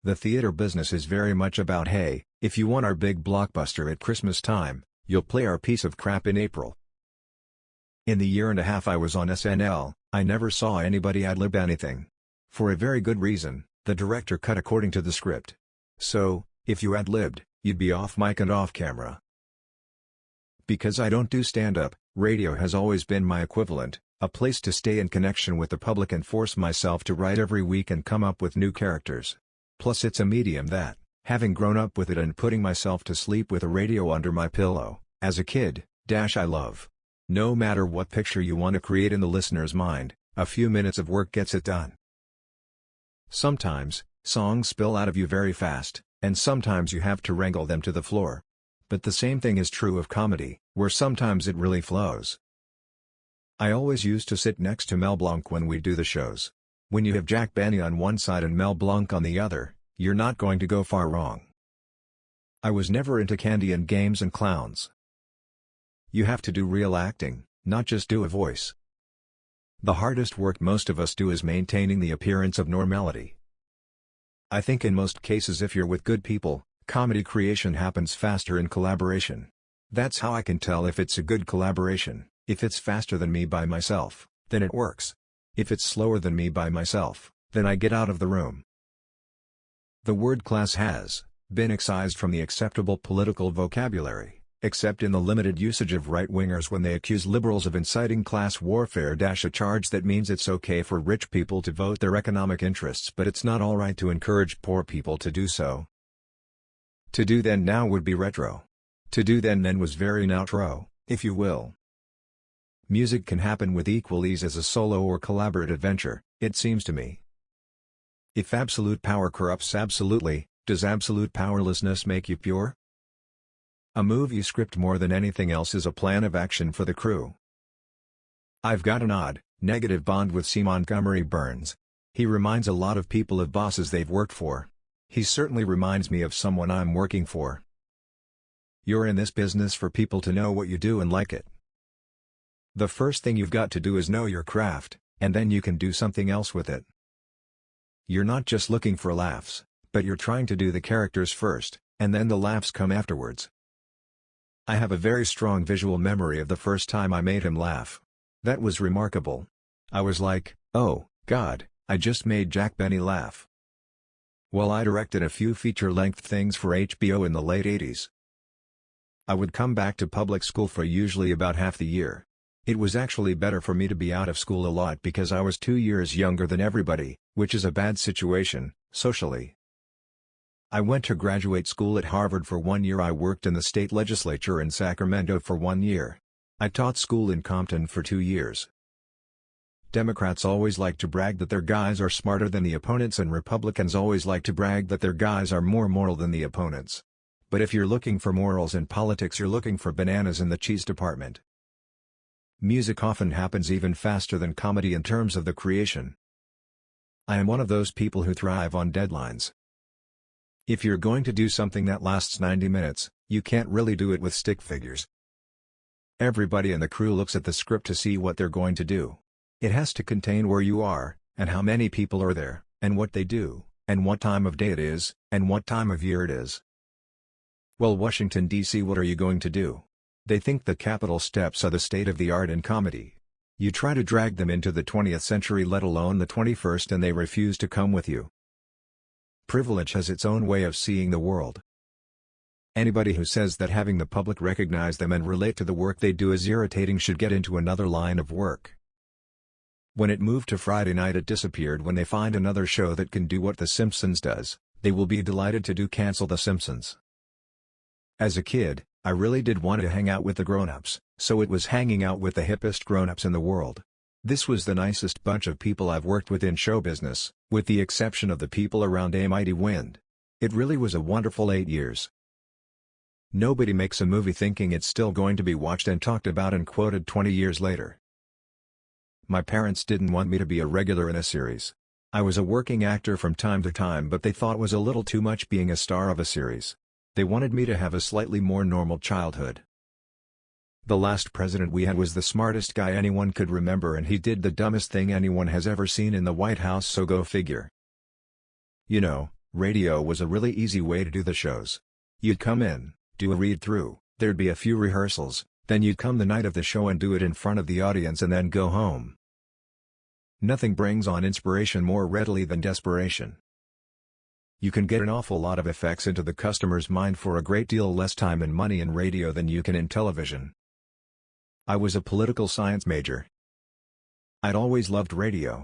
The theater business is very much about, hey, if you want our big blockbuster at Christmas time, you'll play our piece of crap in April. In the year and a half I was on SNL, I never saw anybody ad-lib anything. For a very good reason, the director cut according to the script. So, if you ad-libbed, you'd be off mic and off camera. Because I don't do stand-up, radio has always been my equivalent, a place to stay in connection with the public and force myself to write every week and come up with new characters. Plus it's a medium that, having grown up with it and putting myself to sleep with a radio under my pillow, as a kid, I love. No matter what picture you want to create in the listener's mind, a few minutes of work gets it done. Sometimes, songs spill out of you very fast, and sometimes you have to wrangle them to the floor. But the same thing is true of comedy, where sometimes it really flows. I always used to sit next to Mel Blanc when we do the shows. When you have Jack Benny on one side and Mel Blanc on the other, you're not going to go far wrong. I was never into candy and games and clowns. You have to do real acting, not just do a voice. The hardest work most of us do is maintaining the appearance of normality. I think in most cases if you're with good people, comedy creation happens faster in collaboration. That's how I can tell if it's a good collaboration. If it's faster than me by myself, then it works. If it's slower than me by myself, then I get out of the room. The word class has been excised from the acceptable political vocabulary, except in the limited usage of right-wingers when they accuse liberals of inciting class warfare. A charge that means it's okay for rich people to vote their economic interests but it's not alright to encourage poor people to do so. To do then now would be retro. To do then was very nowtro, if you will. Music can happen with equal ease as a solo or collaborative venture, it seems to me. If absolute power corrupts absolutely, does absolute powerlessness make you pure? A movie script more than anything else is a plan of action for the crew. I've got an odd, negative bond with C. Montgomery Burns. He reminds a lot of people of bosses they've worked for. He certainly reminds me of someone I'm working for. You're in this business for people to know what you do and like it. The first thing you've got to do is know your craft, and then you can do something else with it. You're not just looking for laughs, but you're trying to do the characters first, and then the laughs come afterwards. I have a very strong visual memory of the first time I made him laugh. That was remarkable. I was like, oh, God, I just made Jack Benny laugh. Well, I directed a few feature-length things for HBO in the late 80s. I would come back to public school for usually about half the year. It was actually better for me to be out of school a lot because I was 2 years younger than everybody, which is a bad situation, socially. I went to graduate school at Harvard for 1 year. I worked in the state legislature in Sacramento for 1 year. I taught school in Compton for 2 years. Democrats always like to brag that their guys are smarter than the opponents and Republicans always like to brag that their guys are more moral than the opponents. But if you're looking for morals in politics, you're looking for bananas in the cheese department. Music often happens even faster than comedy in terms of the creation. I am one of those people who thrive on deadlines. If you're going to do something that lasts 90 minutes, you can't really do it with stick figures. Everybody in the crew looks at the script to see what they're going to do. It has to contain where you are, and how many people are there, and what they do, and what time of day it is, and what time of year it is. Well, Washington, D.C., what are you going to do? They think the Capitol steps are the state of the art in comedy. You try to drag them into the 20th century, let alone the 21st, and they refuse to come with you. Privilege has its own way of seeing the world. Anybody who says that having the public recognize them and relate to the work they do is irritating should get into another line of work. When it moved to Friday night, it disappeared. When they find another show that can do what The Simpsons does, they will be delighted to do cancel The Simpsons. As a kid, I really did want to hang out with the grown-ups, so it was hanging out with the hippest grown-ups in the world. This was the nicest bunch of people I've worked with in show business, with the exception of the people around A Mighty Wind. It really was a wonderful 8 years. Nobody makes a movie thinking it's still going to be watched and talked about and quoted 20 years later. My parents didn't want me to be a regular in a series. I was a working actor from time to time, but they thought it was a little too much being a star of a series. They wanted me to have a slightly more normal childhood. The last president we had was the smartest guy anyone could remember, and he did the dumbest thing anyone has ever seen in the White House, so go figure. You know, Radio was a really easy way to do the shows. You'd come in, do a read-through, there'd be a few rehearsals, then you'd come the night of the show and do it in front of the audience and then go home. Nothing brings on inspiration more readily than desperation. You can get an awful lot of effects into the customer's mind for a great deal less time and money in radio than you can in television. I was a political science major. I'd always loved radio,